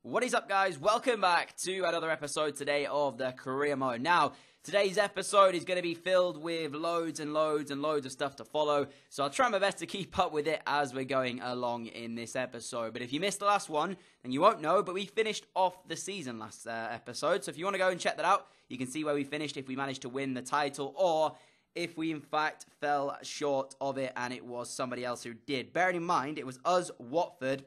What is up, guys? Welcome back to another episode today of the career mode. Now, today's episode is going to be filled with loads and loads and loads of stuff to follow, so I'll try my best to keep up with it as we're going along in this episode. But if you missed the last one, then you won't know, but we finished off the season last episode, so if you want to go and check that out, you can see where we finished, if we managed to win the title, or if we in fact fell short of it and it was somebody else who did. Bearing in mind, it was us, Watford,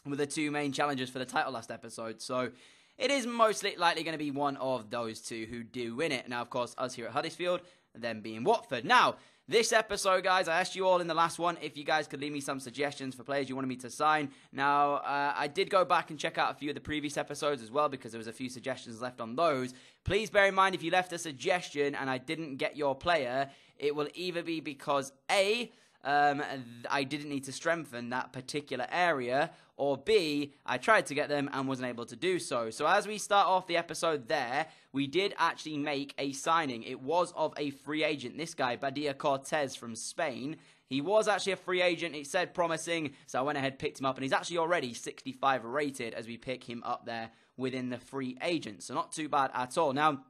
were the two main challengers for the title last episode, so it is most likely going to be one of those two who do win it. Now, of course, us here at Huddersfield, them being Watford. Now, this episode, guys, I asked you all in the last one if you guys could leave me some suggestions for players you wanted me to sign. Now, I did go back and check out a few of the previous episodes as well because there was a few suggestions left on those. Please bear in mind, if you left a suggestion and I didn't get your player, it will either be because A, I didn't need to strengthen that particular area, or B, I tried to get them and wasn't able to do so. So as we start off the episode there, we did actually make a signing. It was of a free agent. This guy, Badia Cortez from Spain, he was actually a free agent. It said promising, so I went ahead and picked him up, and he's actually already 65 rated as we pick him up there within the free agent. So not too bad at all. Now,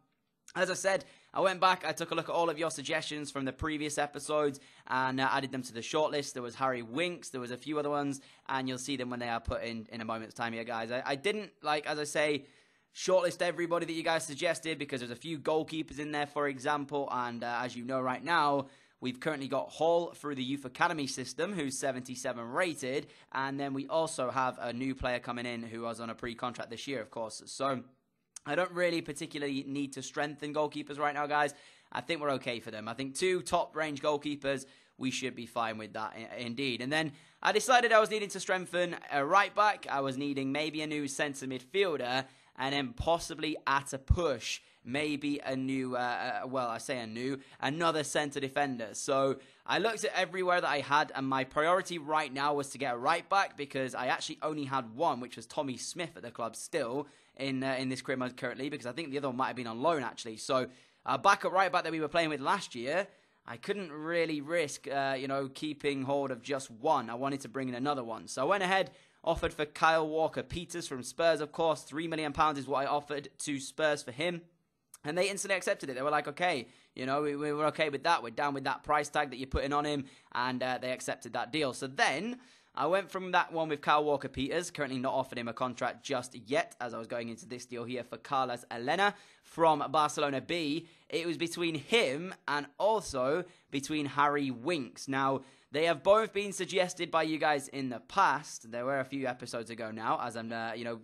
as I said, I went back, I took a look at all of your suggestions from the previous episodes and added them to the shortlist. There was Harry Winks, there was a few other ones, and you'll see them when they are put in a moment's time here, guys. I didn't, as I say, shortlist everybody that you guys suggested because there's a few goalkeepers in there, for example, and as you know right now, we've currently got Hall through the Youth Academy system, who's 77 rated, and then we also have a new player coming in who was on a pre-contract this year, of course. So I don't really particularly need to strengthen goalkeepers right now, guys. I think we're okay for them. I think two top-range goalkeepers, we should be fine with that, indeed. And then I decided I was needing to strengthen a right-back. I was needing maybe a new centre midfielder, and then possibly at a push, maybe a new, another centre defender. So I looked at everywhere that I had, and my priority right now was to get a right-back because I actually only had one, which was Tommy Smith at the club still in this career mode currently, because I think the other one might have been on loan, actually. So backup right-back that we were playing with last year, I couldn't really risk, keeping hold of just one. I wanted to bring in another one. So I went ahead, offered for Kyle Walker-Peters from Spurs, of course. £3 million is what I offered to Spurs for him. And they instantly accepted it. They were like, okay, we were okay with that. We're down with that price tag that you're putting on him. And they accepted that deal. So then I went from that one with Kyle Walker-Peters, currently not offered him a contract just yet, as I was going into this deal here for Carlos Elena from Barcelona B. It was between him and also between Harry Winks. Now, they have both been suggested by you guys in the past. There were a few episodes ago now, as I'm,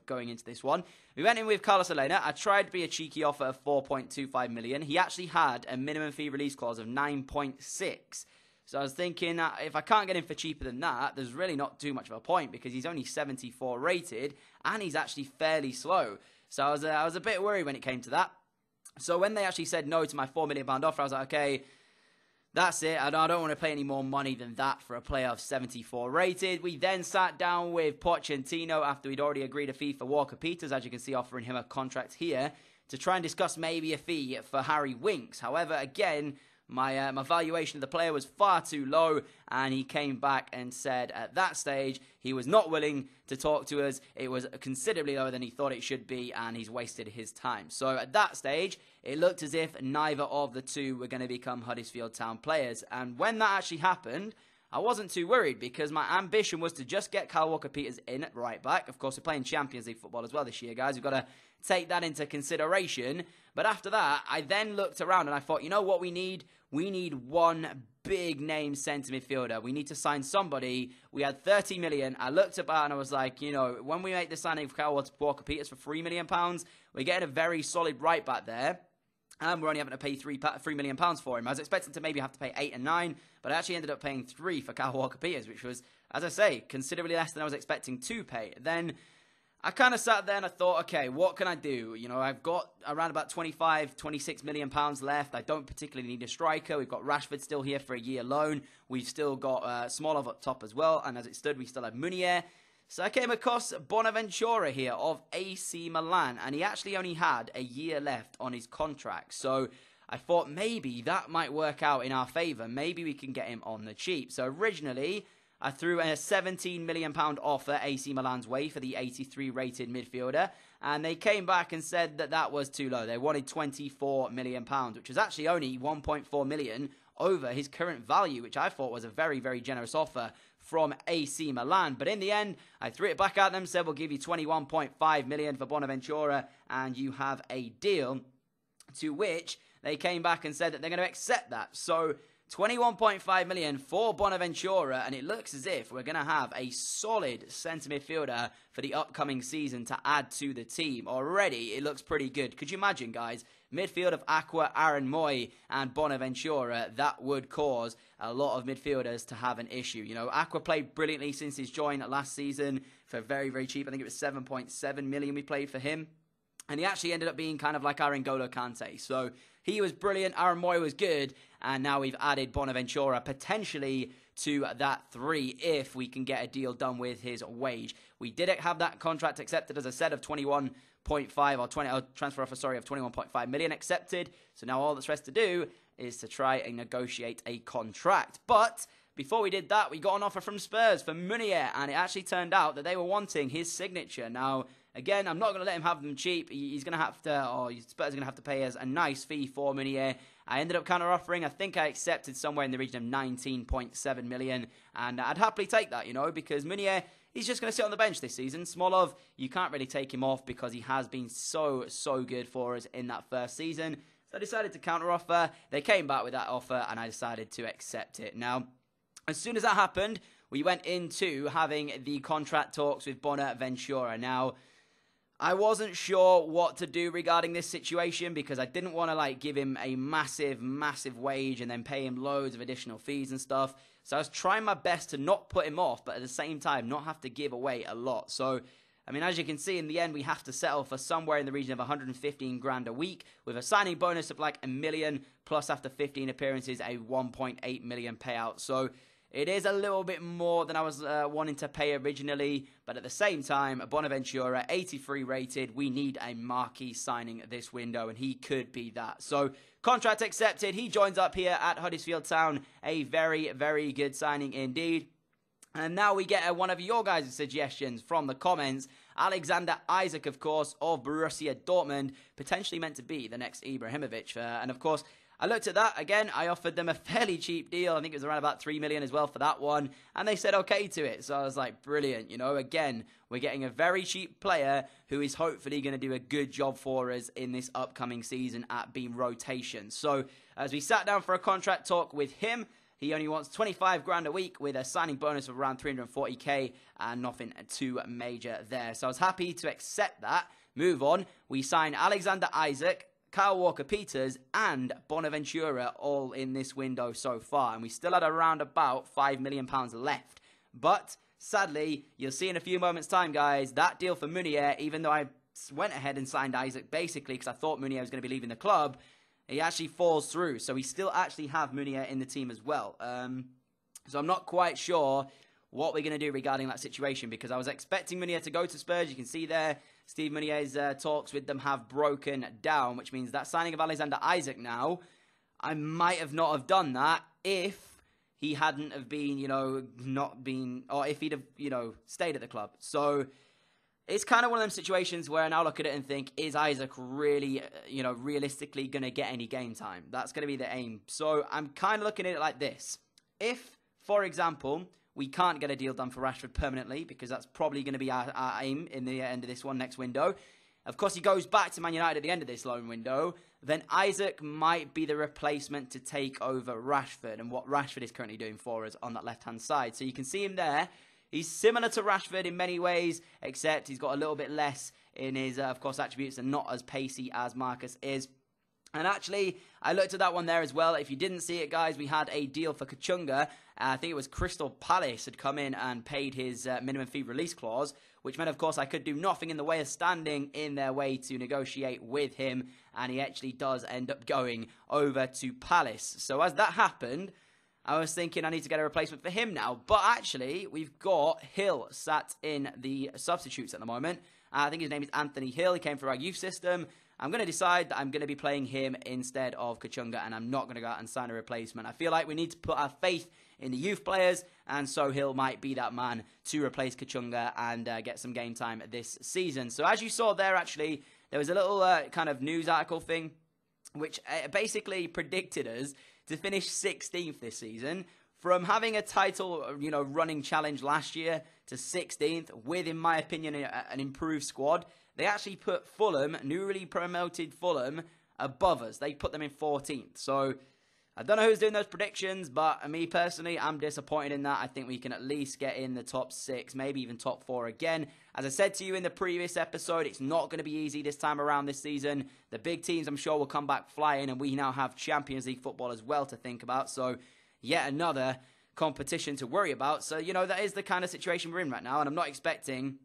going into this one. We went in with Carlos Elena. I tried to be a cheeky offer of 4.25 million. He actually had a minimum fee release clause of 9.6. So I was thinking that if I can't get him for cheaper than that, there's really not too much of a point because he's only 74 rated and he's actually fairly slow. So I was a bit worried when it came to that. So when they actually said no to my £4 million offer, I was like, okay, that's it. I don't want to pay any more money than that for a player of 74 rated. We then sat down with Pochettino after we'd already agreed a fee for Walker-Peters, as you can see, offering him a contract here, to try and discuss maybe a fee for Harry Winks. However, again, my valuation of the player was far too low, and he came back and said at that stage he was not willing to talk to us. It was considerably lower than he thought it should be, and he's wasted his time. So at that stage, it looked as if neither of the two were going to become Huddersfield Town players. And when that actually happened, I wasn't too worried because my ambition was to just get Kyle Walker-Peters in at right back. Of course, we're playing Champions League football as well this year, guys. We've got to take that into consideration. But after that, I then looked around and I thought, you know what we need? We need one big name centre midfielder. We need to sign somebody. We had 30 million. I looked about and I was like, when we make the signing of Kyle Walker-Peters for £3 million, we're getting a very solid right back there. And we're only having to pay £3 million for him. I was expecting to maybe have to pay 8 and 9, but I actually ended up paying 3 for Kyle Walker-Peters, which was, as I say, considerably less than I was expecting to pay. Then I kind of sat there and I thought, okay, what can I do? I've got around about 25, 26 million pounds left. I don't particularly need a striker. We've got Rashford still here for a year loan. We've still got Smolov up top as well. And as it stood, we still had Munier. So I came across Bonaventura here of AC Milan, and he actually only had a year left on his contract. So I thought maybe that might work out in our favour. Maybe we can get him on the cheap. So originally, I threw a £17 million offer AC Milan's way for the 83 rated midfielder, and they came back and said that that was too low. They wanted £24 million, which was actually only 1.4 million over his current value, which I thought was a very, very generous offer from AC Milan. But in the end, I threw it back at them, said we'll give you 21.5 million for Bonaventura and you have a deal, to which they came back and said that they're going to accept that. So 21.5 million for Bonaventura, and it looks as if we're going to have a solid centre midfielder for the upcoming season to add to the team. Already, it looks pretty good. Could you imagine, guys? Midfield of Aqua, Aaron Moy, and Bonaventura. That would cause a lot of midfielders to have an issue. You know, Aqua played brilliantly since his join last season for very, very cheap. I think it was 7.7 million we played for him. And he actually ended up being kind of like our N'Golo Kante. So he was brilliant. Aaron Moy was good. And now we've added Bonaventura potentially to that 3 if we can get a deal done with his wage. We did have that contract accepted, as I said, of 21.5 or transfer offer, sorry, of 21.5 million accepted. So now all that's left to do is to try and negotiate a contract. But before we did that, we got an offer from Spurs for Meunier, and it actually turned out that they were wanting his signature. Now, again, I'm not going to let him have them cheap. He's going to have to, or Spurs are going to have to pay us a nice fee for Meunier. I ended up counter-offering. I think I accepted somewhere in the region of 19.7 million, and I'd happily take that, you know, because Meunier, he's just going to sit on the bench this season. Smolov, you can't really take him off because he has been so good for us in that first season. So I decided to counter-offer. They came back with that offer, and I decided to accept it. Now, as soon as that happened, we went into having the contract talks with Bonaventura. Now, I wasn't sure what to do regarding this situation because I didn't want to like give him a massive wage and then pay him loads of additional fees and stuff. So I was trying my best to not put him off, but at the same time not have to give away a lot. So, I mean, as you can see, in the end, we have to settle for somewhere in the region of 115 grand a week with a signing bonus of like $1 million, plus after 15 appearances, a 1.8 million payout. So it is a little bit more than I was wanting to pay originally, but at the same time, Bonaventura, 83 rated, we need a marquee signing this window, and he could be that. So, contract accepted. He joins up here at Huddersfield Town. A very, very good signing indeed. And now we get one of your guys' suggestions from the comments. Alexander Isak, of course, of Borussia Dortmund, potentially meant to be the next Ibrahimovic. And of course, I looked at that, again, I offered them a fairly cheap deal. I think it was around about 3 million as well for that one. And they said okay to it. So I was like, brilliant. You know, again, we're getting a very cheap player who is hopefully going to do a good job for us in this upcoming season at being rotation. So as we sat down for a contract talk with him, he only wants 25 grand a week with a signing bonus of around 340k and nothing too major there. So I was happy to accept that. Move on. We signed Alexander Isak, Kyle Walker-Peters and Bonaventura all in this window so far. And we still had around about £5 million left. But sadly, you'll see in a few moments' time, guys, that deal for Meunier, even though I went ahead and signed Isak basically because I thought Meunier was going to be leaving the club, he actually falls through. So we still actually have Meunier in the team as well. So I'm not quite sure what we're going to do regarding that situation because I was expecting Meunier to go to Spurs. You can see there, Steve Meunier's talks with them have broken down, which means that signing of Alexander Isak now, I might have not have done that if he hadn't have been, you know, not been, or if he'd have, you know, stayed at the club. So it's kind of one of them situations where I now look at it and think, is Isak really, you know, realistically going to get any game time? That's going to be the aim. So I'm kind of looking at it like this. If, for example, we can't get a deal done for Rashford permanently, because that's probably going to be our aim in the end of this one next window. Of course, he goes back to Man United at the end of this loan window. Then Isak might be the replacement to take over Rashford and what Rashford is currently doing for us on that left-hand side. So you can see him there. He's similar to Rashford in many ways, except he's got a little bit less in his, of course, attributes and not as pacey as Marcus is. And actually, I looked at that one there as well. If you didn't see it, guys, we had a deal for Kachunga. I think it was Crystal Palace had come in and paid his minimum fee release clause, which meant, of course, I could do nothing in the way of standing in their way to negotiate with him. And he actually does end up going over to Palace. So as that happened, I was thinking I need to get a replacement for him now. But actually, we've got Hill sat in the substitutes at the moment. I think his name is Anthony Hill. He came through our youth system. I'm going to decide that I'm going to be playing him instead of Kachunga, and I'm not going to go out and sign a replacement. I feel like we need to put our faith in the youth players, and so Hill might be that man to replace Kachunga and get some game time this season. So as you saw there, actually, there was a little kind of news article thing, which basically predicted us to finish 16th this season. From having a title, running challenge last year to 16th, with, in my opinion, an improved squad, they actually put Fulham, newly promoted Fulham, above us. They put them in 14th. So I don't know who's doing those predictions, but me personally, I'm disappointed in that. I think we can at least get in the top 6, maybe even top 4 again. As I said to you in the previous episode, it's not going to be easy this time around this season. The big teams, I'm sure, will come back flying, and we now have Champions League football as well to think about. So yet another competition to worry about. So, that is the kind of situation we're in right now, and I'm not expecting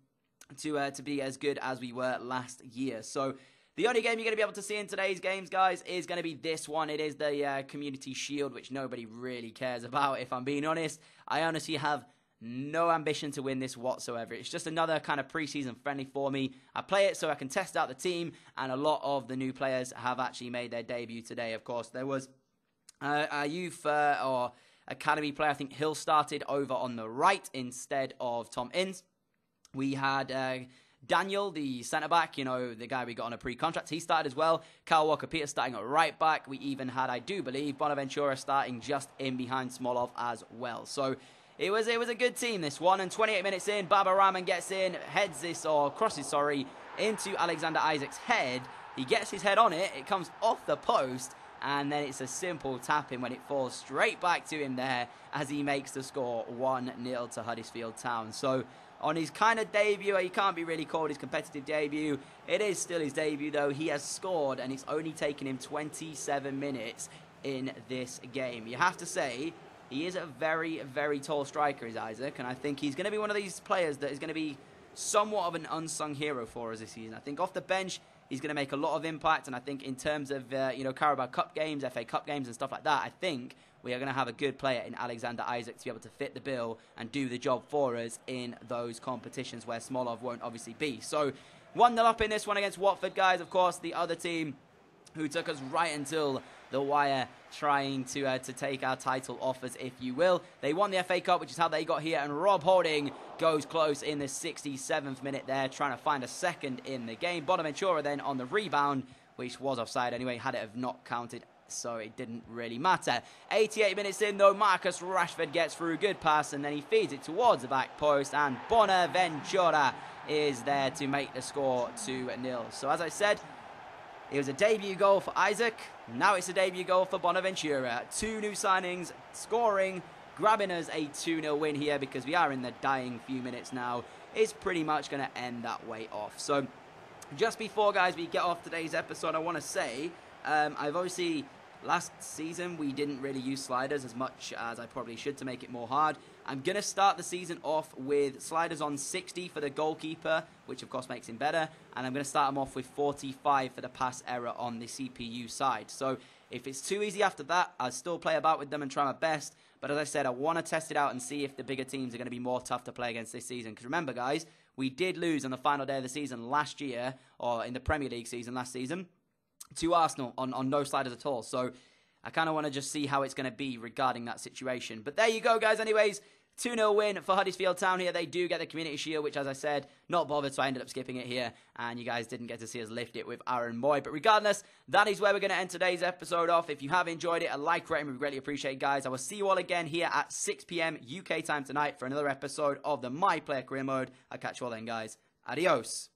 to be as good as we were last year. So the only game you're going to be able to see in today's games, guys, is going to be this one. It is the Community Shield, which nobody really cares about, if I'm being honest. I honestly have no ambition to win this whatsoever. It's just another kind of preseason friendly for me. I play it so I can test out the team, and a lot of the new players have actually made their debut today. Of course, there was a youth or academy player. I think Hill started over on the right instead of Tom Inns. We had Daniel, the centre-back, the guy we got on a pre-contract. He started as well. Kyle Walker-Peters starting at right-back. We even had, I do believe, Bonaventura starting just in behind Smolov as well. So it was a good team, this one. And 28 minutes in, Baba Rahman gets in, crosses, into Alexander Isaac's head. He gets his head on it. It comes off the post. And then it's a simple tap-in when it falls straight back to him there as he makes the score 1-0 to Huddersfield Town. So on his kind of debut, he can't be really called his competitive debut. It is still his debut, though. He has scored, and it's only taken him 27 minutes in this game. You have to say, he is a very, very tall striker, is Isaac, and I think he's going to be one of these players that is going to be somewhat of an unsung hero for us this season. I think off the bench, he's going to make a lot of impact, and I think in terms of, Carabao Cup games, FA Cup games and stuff like that, I think we are going to have a good player in Alexander Isaac to be able to fit the bill and do the job for us in those competitions where Smolov won't obviously be. So 1-0 up in this one against Watford, guys. Of course, the other team who took us right until the wire, trying to take our title offers, if you will. They won the FA Cup, which is how they got here, and Rob Holding goes close in the 67th minute there, trying to find a second in the game. Bonaventura then on the rebound, which was offside anyway, had it have not counted, so it didn't really matter. 88 minutes in, though, Marcus Rashford gets through, good pass, and then he feeds it towards the back post, and Bonaventura is there to make the score 2-0. So as I said, it was a debut goal for Isaac. Now it's a debut goal for Bonaventura. 2 new signings, scoring, grabbing us a 2-0 win here because we are in the dying few minutes now. It's pretty much going to end that way off. So just before, guys, we get off today's episode, I want to say, I've obviously, last season, we didn't really use sliders as much as I probably should to make it more hard. I'm going to start the season off with sliders on 60 for the goalkeeper, which of course makes him better. And I'm going to start him off with 45 for the pass error on the CPU side. So if it's too easy after that, I'll still play about with them and try my best. But as I said, I want to test it out and see if the bigger teams are going to be more tough to play against this season. Because remember, guys, we did lose on the final day of the season last year, or in the Premier League season last season, to Arsenal on no sliders at all. So I kind of want to just see how it's going to be regarding that situation. But there you go, guys. Anyways, 2-0 win for Huddersfield Town here. They do get the Community Shield, which, as I said, not bothered, so I ended up skipping it here. And you guys didn't get to see us lift it with Aaron Moy. But regardless, that is where we're going to end today's episode off. If you have enjoyed it, a like rating would be greatly appreciated, guys. I will see you all again here at 6 p.m. UK time tonight for another episode of the My Player Career Mode. I'll catch you all then, guys. Adios.